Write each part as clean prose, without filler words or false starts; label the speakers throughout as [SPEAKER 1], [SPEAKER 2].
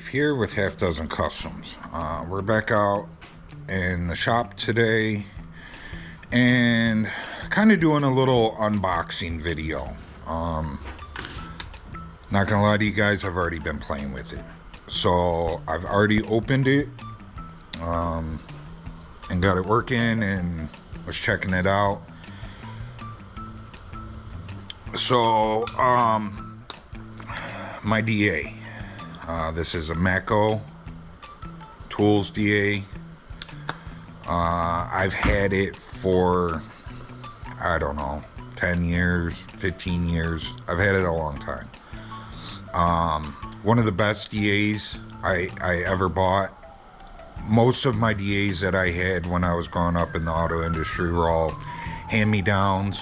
[SPEAKER 1] Dave here with Half Dozen Customs. We're back out in the shop today and kind of doing a little unboxing video. Not gonna lie to you guys, I've already been playing with it. So I've already opened it and got it working and was checking it out. So my DA, this is a McGraw Tools DA. I've had it for, I don't know, 10 years, 15 years. I've had it a long time. One of the best DAs I ever bought. Most of my DAs that I had when I was growing up in the auto industry were all hand-me-downs.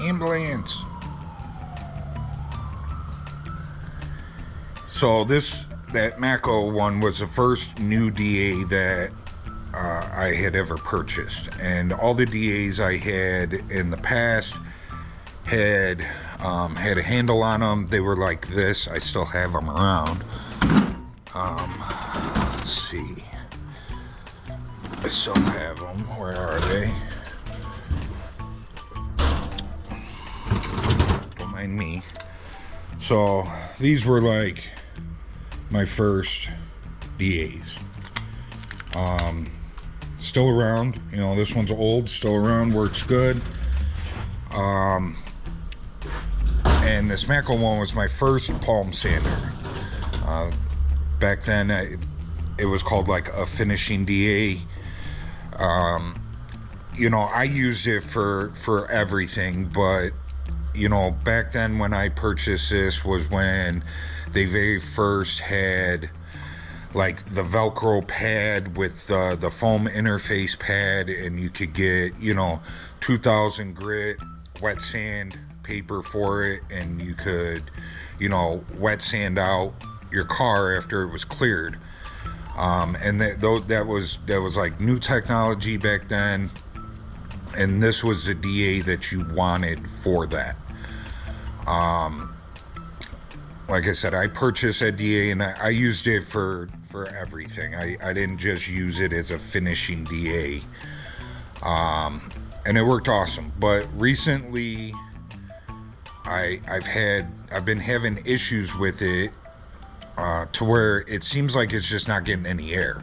[SPEAKER 1] Ambulance. So that McGraw one was the first new DA that I had ever purchased, and all the DAs I had in the past had a handle on them. They were like this. I still have them around. Let's see. I still have them. Where are they? Don't mind me. So these were like my first DAs. Still around. You know, this one's old, still around, works good. And this McGraw one was my first palm sander. Back then, it was called like a finishing DA. You know, I used it for everything, but you know, back then when I purchased this was when they very first had like the Velcro pad with the foam interface pad, and you could get, you know, 2000 grit wet sand paper for it, and you could, you know, wet sand out your car after it was cleared. And that was like new technology back then, and this was the DA that you wanted for that. Like I said, I purchased that DA and I used it for everything. I didn't just use it as a finishing DA. And it worked awesome. But recently, I've been having issues with it to where it seems like it's just not getting any air.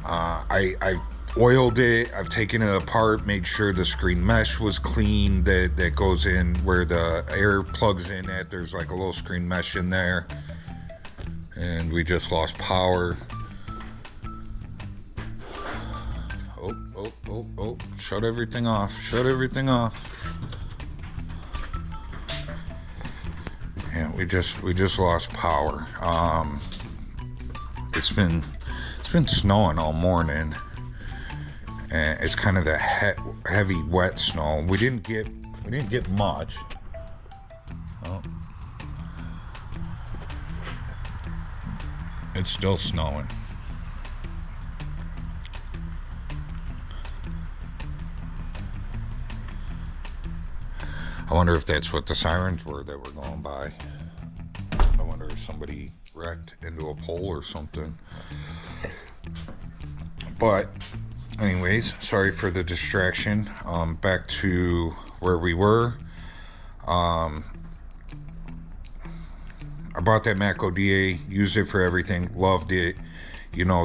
[SPEAKER 1] I've oiled it, I've taken it apart, made sure the screen mesh was clean, that goes in where the air plugs in at. There's like a little screen mesh in there, and we just lost power. Oh, shut everything off, yeah, we just lost power. It's been snowing all morning. And it's kind of the heavy wet snow. We didn't get much. Oh. It's still snowing. I wonder if that's what the sirens were that were going by. I wonder if somebody wrecked into a pole or something. But anyways, sorry for the distraction. Back to where we were. I bought that McGraw DA, used it for everything, loved it. You know,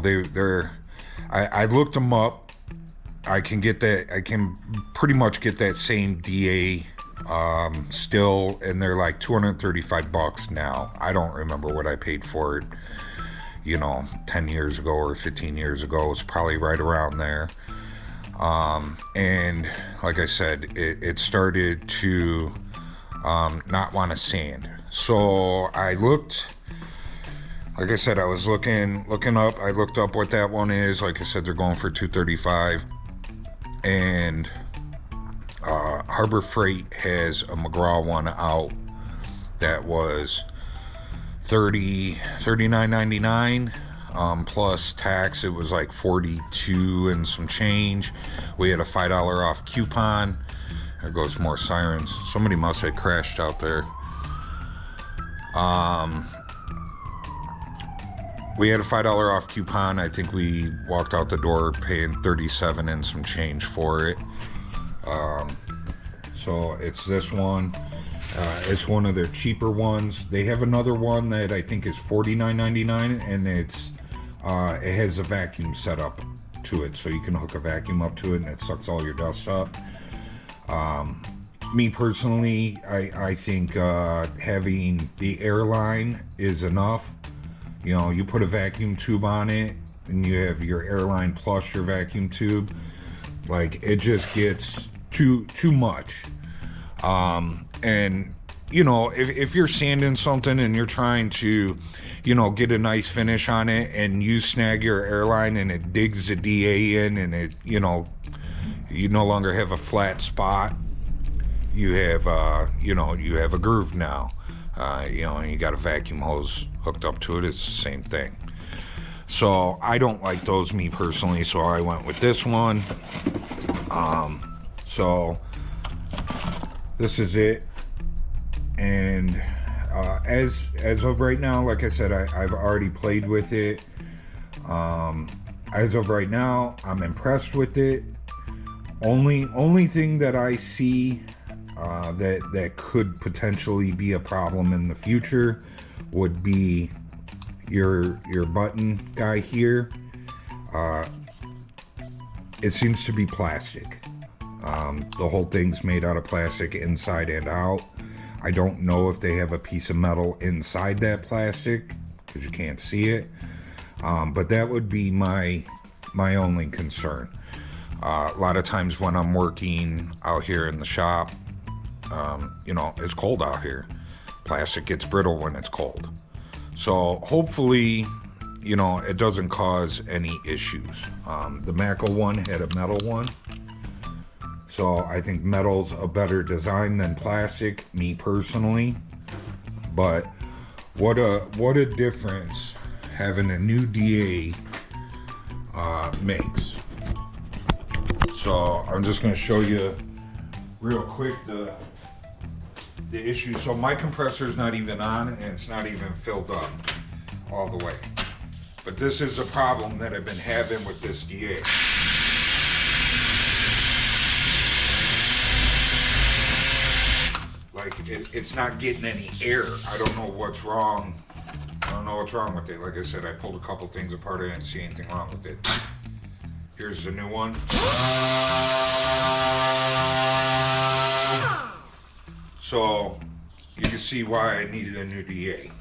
[SPEAKER 1] I looked them up. I can pretty much get that same DA still, and they're like $235 now. I don't remember what I paid for it, you know, 10 years ago or 15 years ago. It's probably right around there. And like I said, it started to not want to sand. So I looked, like I said, I was looking up. I looked up what that one is. Like I said, they're going for $235. And Harbor Freight has a McGraw one out that was $39.99 plus tax. It was like $42 and some change. We had a $5 off coupon. There goes more sirens. Somebody must have crashed out there. We had a $5 off coupon. I think we walked out the door paying $37 and some change for it. So it's this one. It's one of their cheaper ones. They have another one that I think is $49.99, and it has a vacuum set up to it, so you can hook a vacuum up to it and it sucks all your dust up. Me personally, I think having the airline is enough. You know, you put a vacuum tube on it and you have your airline plus your vacuum tube. Like, it just gets too much. And you know, if you're sanding something and you're trying to, you know, get a nice finish on it, and you snag your airline and it digs the DA in, and it, you know, you no longer have a flat spot. You have, you know, you have a groove now. You know, and you got a vacuum hose hooked up to it. It's the same thing. So I don't like those, me personally, so I went with this one. So this is it. And as of right now, like I said, I've already played with it. As of right now, I'm impressed with it. Only thing that I see that could potentially be a problem in the future would be your button guy here. It seems to be plastic. The whole thing's made out of plastic inside and out. I don't know if they have a piece of metal inside that plastic, because you can't see it. But that would be my only concern. A lot of times when I'm working out here in the shop, you know, it's cold out here. Plastic gets brittle when it's cold. So hopefully, you know, it doesn't cause any issues. The Mako one had a metal one. So I think metal's a better design than plastic, me personally. But what a difference having a new DA makes. So I'm just going to show you real quick the issue. So my compressor's not even on, and it's not even filled up all the way. But this is a problem that I've been having with this DA. Like, it's not getting any air. I don't know what's wrong. I don't know what's wrong with it. Like I said, I pulled a couple things apart. I didn't see anything wrong with it. Here's the new one. So you can see why I needed a new DA.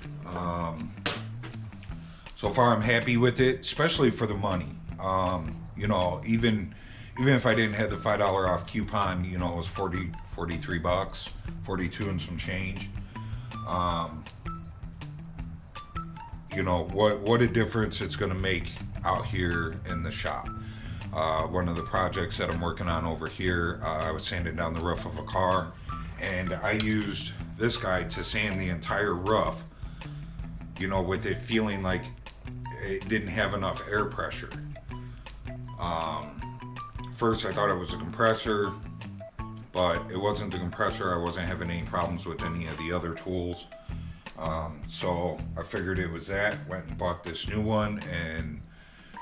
[SPEAKER 1] So far I'm happy with it, especially for the money. You know, even if I didn't have the $5 off coupon, you know, it was 43 bucks, 42 and some change. You know, what a difference it's going to make out here in the shop. One of the projects that I'm working on over here, I was sanding down the roof of a car, and I used this guy to sand the entire roof, you know, with it feeling like it didn't have enough air pressure. First I thought it was a compressor, but it wasn't the compressor. I wasn't having any problems with any of the other tools. So I figured it was that, went and bought this new one, and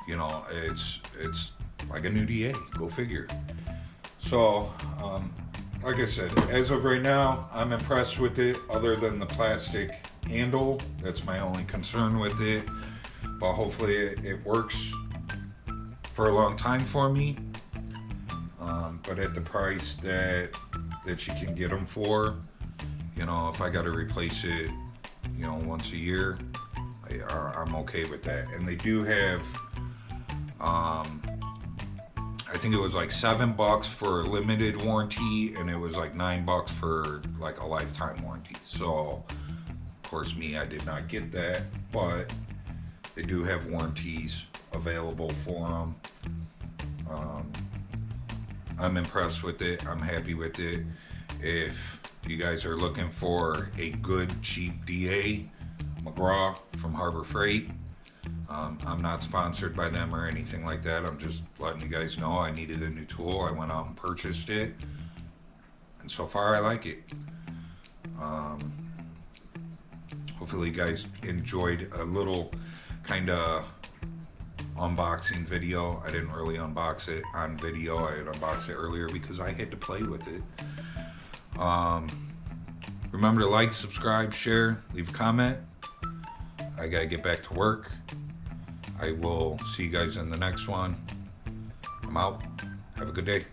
[SPEAKER 1] you know, it's like a new DA, go figure. So, like I said, as of right now, I'm impressed with it, other than the plastic handle. That's my only concern with it, but hopefully it works for a long time for me. But at the price that you can get them for, you know, if I got to replace it, you know, once a year, I'm okay with that. And they do have, I think it was like $7 for a limited warranty, and it was like $9 for like a lifetime warranty. So of course me, I did not get that, but they do have warranties available for them. I'm impressed with it. I'm happy with it. If you guys are looking for a good cheap DA, McGraw from Harbor Freight. I'm not sponsored by them or anything like that. I'm just letting you guys know I needed a new tool. I went out and purchased it, and so far I like it. Hopefully you guys enjoyed a little kind of unboxing video. I didn't really unbox it on video. I had unboxed it earlier because I had to play with it. Remember to like, subscribe, share, leave a comment. I gotta get back to work. I will see you guys in the next one. I'm out. Have a good day.